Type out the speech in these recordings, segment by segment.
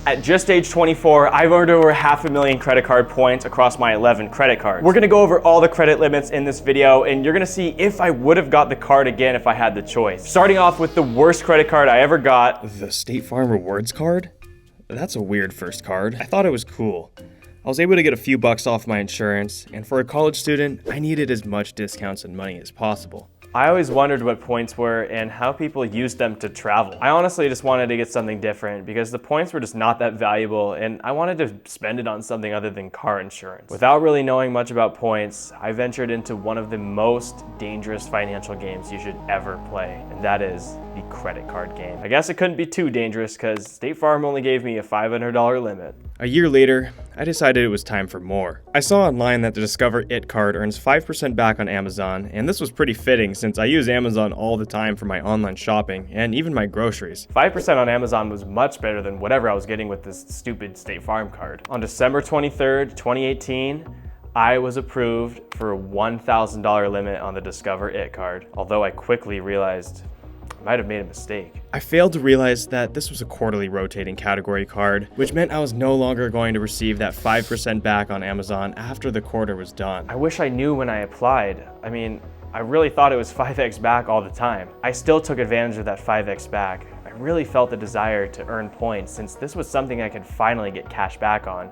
At just age 24, I've earned over 500,000 credit card points across my 11 credit cards. We're gonna go over all the credit limits in this video, and you're gonna see if I would have got the card again if I had the choice. Starting off with the worst credit card I ever got. The State Farm Rewards card? That's a weird first card. I thought it was cool. I was able to get a few bucks off my insurance, and for a college student, I needed as much discounts and money as possible. I always wondered what points were and how people used them to travel. I honestly just wanted to get something different because the points were just not that valuable and I wanted to spend it on something other than car insurance. Without really knowing much about points, I ventured into one of the most dangerous financial games you should ever play, and that is the credit card game. I guess it couldn't be too dangerous because State Farm only gave me a $500 limit. A year later, I decided it was time for more. I saw online that the Discover It card earns 5% back on Amazon, and this was pretty fitting since I use Amazon all the time for my online shopping and even my groceries. 5% on Amazon was much better than whatever I was getting with this stupid State Farm card. On December 23rd, 2018, I was approved for a $1,000 limit on the Discover It card, although I quickly realized I might have made a mistake. I failed to realize that this was a quarterly rotating category card, which meant I was no longer going to receive that 5% back on Amazon after the quarter was done. I wish I knew when I applied. I really thought it was 5x back all the time. I still took advantage of that 5x back. I really felt the desire to earn points since this was something I could finally get cash back on.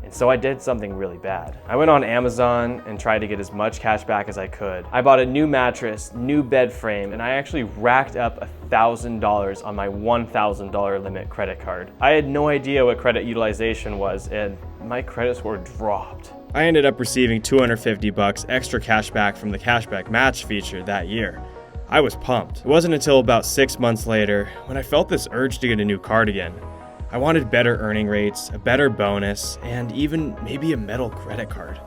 And so I did something really bad. I went on Amazon and tried to get as much cash back as I could. I bought a new mattress, new bed frame, and I actually racked up $1,000 on my $1,000 limit credit card. I had no idea what credit utilization was, and my credit score dropped. I ended up receiving $250 extra cash back from the cashback match feature that year. I was pumped. It wasn't until about 6 months later when I felt this urge to get a new card again. I wanted better earning rates, a better bonus, and even maybe a metal credit card.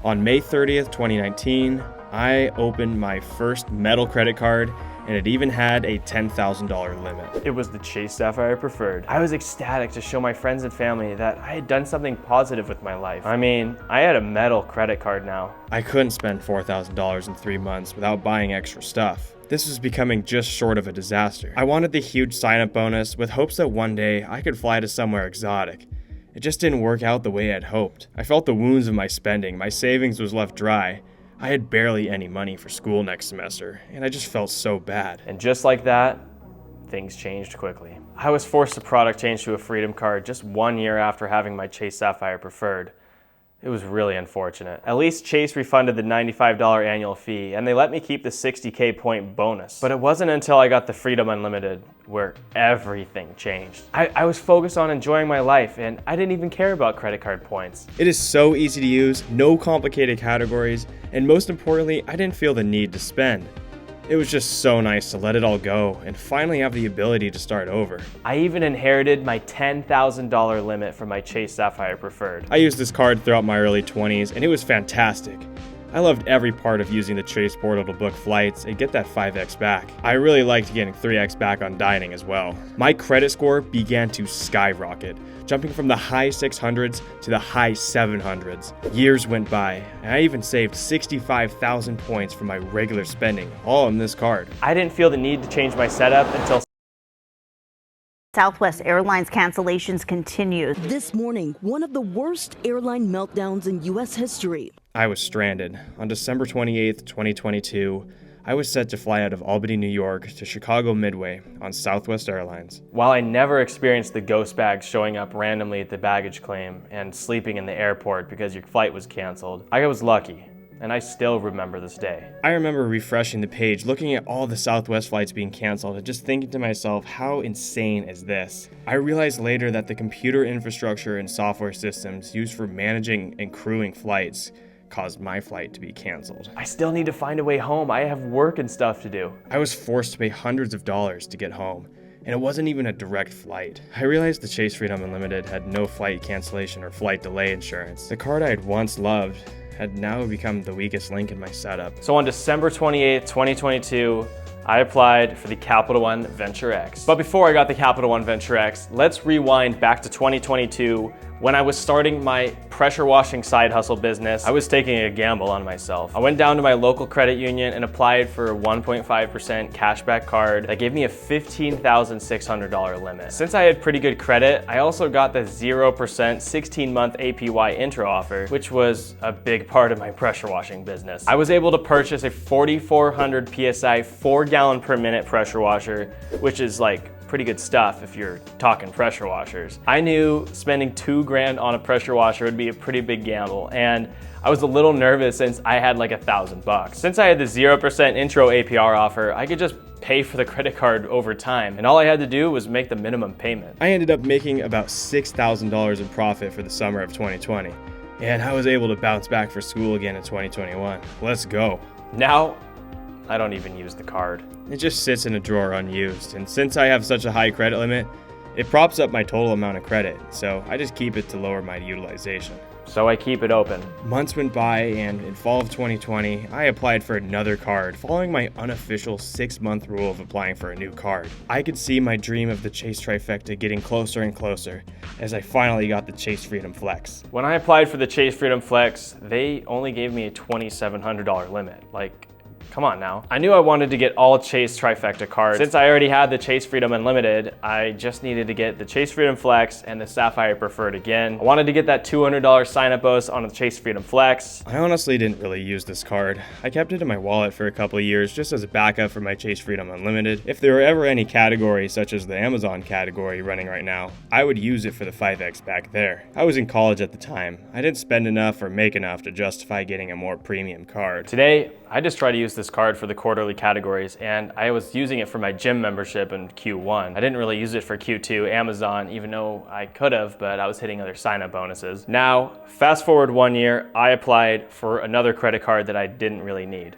On May 30th, 2019, I opened my first metal credit card, and it even had a $10,000 limit. It was the Chase Sapphire Preferred. I was ecstatic to show my friends and family that I had done something positive with my life. I had a metal credit card now. I couldn't spend $4,000 in 3 months without buying extra stuff. This was becoming just short of a disaster. I wanted the huge sign-up bonus with hopes that one day I could fly to somewhere exotic. It just didn't work out the way I'd hoped. I felt the wounds of my spending. My savings was left dry. I had barely any money for school next semester, and I just felt so bad. And just like that, things changed quickly. I was forced to product change to a Freedom card just 1 year after having my Chase Sapphire Preferred. It was really unfortunate. At least Chase refunded the $95 annual fee, and they let me keep the 60K point bonus. But it wasn't until I got the Freedom Unlimited where everything changed. I was focused on enjoying my life, and I didn't even care about credit card points. It is so easy to use, no complicated categories, and most importantly, I didn't feel the need to spend. It was just so nice to let it all go and finally have the ability to start over. I even inherited my $10,000 limit from my Chase Sapphire Preferred. I used this card throughout my early 20s, and it was fantastic. I loved every part of using the Chase portal to book flights and get that 5x back. I really liked getting 3x back on dining as well. My credit score began to skyrocket, jumping from the high 600s to the high 700s. Years went by, and I even saved 65,000 points from my regular spending, all on this card. I didn't feel the need to change my setup until Southwest Airlines cancellations continue. This morning, one of the worst airline meltdowns in U.S. history. I was stranded. On December 28th, 2022, I was set to fly out of Albany, New York to Chicago Midway on Southwest Airlines. While I never experienced the ghost bags showing up randomly at the baggage claim and sleeping in the airport because your flight was canceled, I was lucky. And I still remember this day. I remember refreshing the page, looking at all the Southwest flights being canceled, and just thinking to myself, how insane is this? I realized later that the computer infrastructure and software systems used for managing and crewing flights caused my flight to be canceled. I still need to find a way home. I have work and stuff to do. I was forced to pay hundreds of dollars to get home, and it wasn't even a direct flight. I realized the Chase Freedom Unlimited had no flight cancellation or flight delay insurance. The card I had once loved had now become the weakest link in my setup. So on December 28th, 2022, I applied for the Capital One Venture X. But before I got the Capital One Venture X, let's rewind back to 2022 When I was starting my pressure washing side hustle business, I was taking a gamble on myself. I went down to my local credit union and applied for a 1.5% cashback card that gave me a $15,600 limit. Since I had pretty good credit, I also got the 0% 16-month APY intro offer, which was a big part of my pressure washing business. I was able to purchase a 4,400 PSI 4-gallon per minute pressure washer, which is like pretty good stuff if you're talking pressure washers. I knew spending $2,000 on a pressure washer would be a pretty big gamble, and I was a little nervous since I had like $1,000. Since I had the 0% intro APR offer, I could just pay for the credit card over time, and all I had to do was make the minimum payment. I ended up making about $6,000 in profit for the summer of 2020, and I was able to bounce back for school again in 2021. Let's go. Now, I don't even use the card. It just sits in a drawer unused, and since I have such a high credit limit, it props up my total amount of credit, so I just keep it to lower my utilization. So I keep it open. Months went by, and in fall of 2020, I applied for another card, following my unofficial 6-month rule of applying for a new card. I could see my dream of the Chase Trifecta getting closer and closer as I finally got the Chase Freedom Flex. When I applied for the Chase Freedom Flex, they only gave me a $2,700 limit. Like, come on now. I knew I wanted to get all Chase Trifecta cards. Since I already had the Chase Freedom Unlimited, I just needed to get the Chase Freedom Flex and the Sapphire Preferred again. I wanted to get that $200 sign-up bonus on the Chase Freedom Flex. I honestly didn't really use this card. I kept it in my wallet for a couple of years just as a backup for my Chase Freedom Unlimited. If there were ever any category, such as the Amazon category running right now, I would use it for the 5X back there. I was in college at the time. I didn't spend enough or make enough to justify getting a more premium card. Today, I just try to use this card for the quarterly categories, and I was using it for my gym membership in Q1. I didn't really use it for Q2 Amazon, even though I could have, but I was hitting other sign-up bonuses. Now, fast forward 1 year, I applied for another credit card that I didn't really need.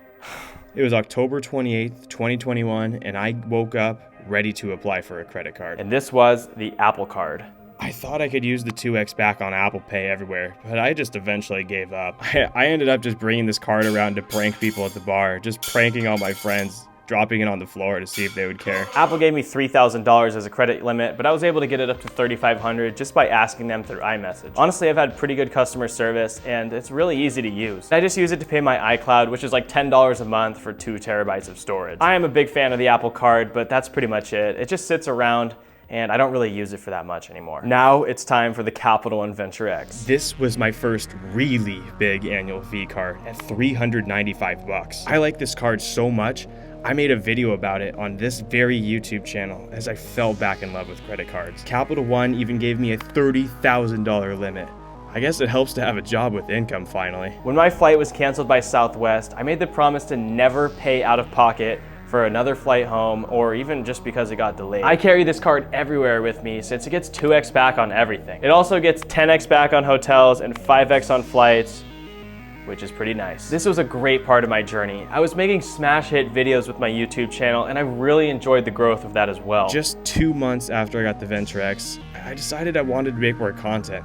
It was October 28th, 2021, and I woke up ready to apply for a credit card. And this was the Apple Card. I thought I could use the 2X back on Apple Pay everywhere, but I just eventually gave up. I ended up just bringing this card around to prank people at the bar, just pranking all my friends, dropping it on the floor to see if they would care. Apple gave me $3,000 as a credit limit, but I was able to get it up to $3,500 just by asking them through iMessage. Honestly, I've had pretty good customer service, and it's really easy to use. I just use it to pay my iCloud, which is like $10 a month for 2 terabytes of storage. I am a big fan of the Apple Card, but that's pretty much it. It just sits around, and I don't really use it for that much anymore. Now it's time for the Capital and Venture X. This was my first really big annual fee card at $395. I like this card so much, I made a video about it on this very YouTube channel as I fell back in love with credit cards. Capital One even gave me a $30,000 limit. I guess it helps to have a job with income finally. When my flight was canceled by Southwest, I made the promise to never pay out of pocket for another flight home, or even just because it got delayed. I carry this card everywhere with me since it gets 2x back on everything. It also gets 10x back on hotels and 5x on flights, which is pretty nice. This was a great part of my journey. I was making smash hit videos with my YouTube channel, and I really enjoyed the growth of that as well. Just 2 months after I got the Venture X, I decided I wanted to make more content.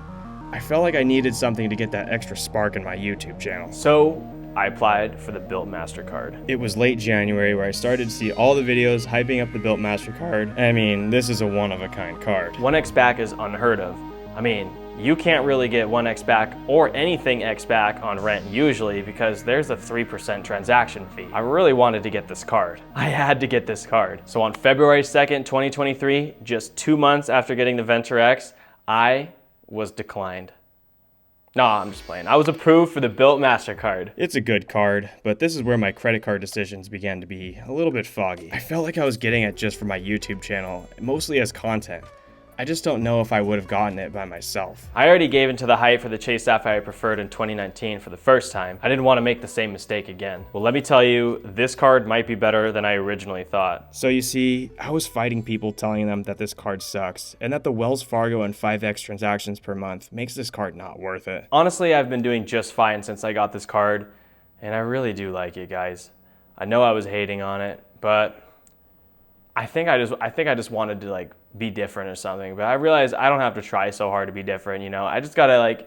I felt like I needed something to get that extra spark in my YouTube channel. So I applied for the Built MasterCard. It was late January where I started to see all the videos hyping up the Built MasterCard. I mean, this is a one-of-a-kind card. 1x back is unheard of. I mean, you can't really get 1x back or anything X back on rent usually because there's a 3% transaction fee. I really wanted to get this card. I had to get this card. So on February 2nd, 2023, just 2 months after getting the Venture X, I was declined. Nah, I'm just playing. I was approved for the Built MasterCard. It's a good card, but this is where my credit card decisions began to be a little bit foggy. I felt like I was getting it just for my YouTube channel, mostly as content. I just don't know if I would have gotten it by myself. I already gave into the hype for the Chase Sapphire Preferred in 2019 for the first time. I didn't want to make the same mistake again. Well, let me tell you, this card might be better than I originally thought. So you see, I was fighting people telling them that this card sucks and that the Wells Fargo and 5X transactions per month makes this card not worth it. Honestly, I've been doing just fine since I got this card, and I really do like it, guys. I know I was hating on it, but I think I just wanted to be different or something, but I realized I don't have to try so hard to be different, you know? I just gotta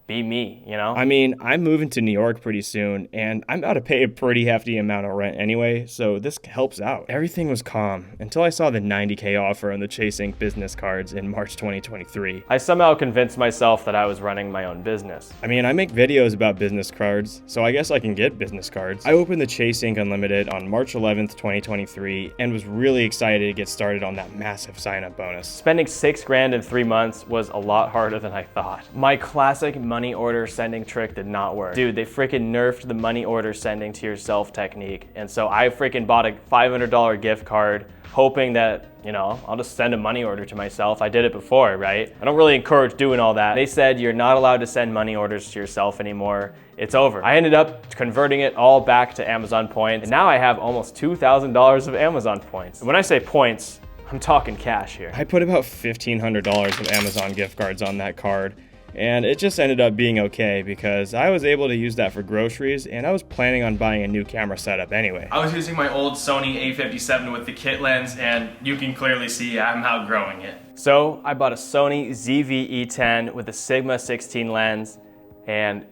be me, you know? I mean, I'm moving to New York pretty soon, and I'm about to pay a pretty hefty amount of rent anyway, so this helps out. Everything was calm until I saw the $90K offer on the Chase Ink business cards in March 2023. I somehow convinced myself that I was running my own business. I mean, I make videos about business cards, so I guess I can get business cards. I opened the Chase Ink Unlimited on March 11th, 2023, and was really excited to get started on that massive sign-up bonus. Spending $6,000 in 3 months was a lot harder than I thought. My classic money order sending trick did not work. Dude, they freaking nerfed the money order sending to yourself technique. And so I freaking bought a $500 gift card hoping that, you know, I'll just send a money order to myself. I did it before, right? I don't really encourage doing all that. They said you're not allowed to send money orders to yourself anymore. It's over. I ended up converting it all back to Amazon points. And now I have almost $2,000 of Amazon points. And when I say points, I'm talking cash here. I put about $1,500 of Amazon gift cards on that card, and it just ended up being okay because I was able to use that for groceries, and I was planning on buying a new camera setup anyway. I was using my old Sony a57 with the kit lens, and you can clearly see I'm outgrowing it. So I bought a Sony ZV-E10 with a Sigma 16 lens, and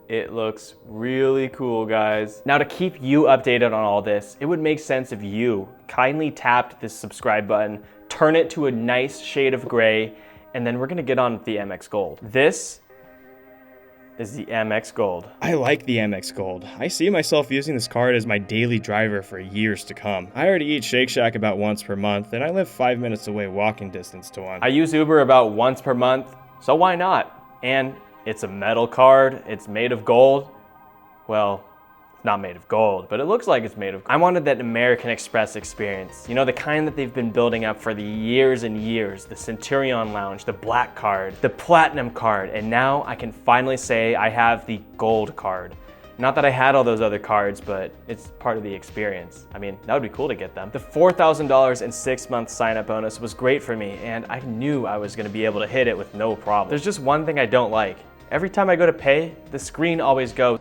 it looks really cool, guys. Now, to keep you updated on all this, it would make sense if you kindly tapped this subscribe button, turn it to a nice shade of gray, and then we're gonna get on with the Amex Gold. This is the Amex Gold. I like the Amex Gold. I see myself using this card as my daily driver for years to come. I already eat Shake Shack about once per month, and I live 5 minutes away walking distance to one. I use Uber about once per month, so why not? And it's a metal card, it's made of gold. Well, it's not made of gold, but it looks like it's made of gold. I wanted that American Express experience. You know, the kind that they've been building up for the years and years. The Centurion Lounge, the Black card, the Platinum card, and now I can finally say I have the Gold card. Not that I had all those other cards, but it's part of the experience. I mean, that would be cool to get them. The $4,000 in 6-month sign-up bonus was great for me, and I knew I was gonna be able to hit it with no problem. There's just one thing I don't like. Every time I go to pay, the screen always goes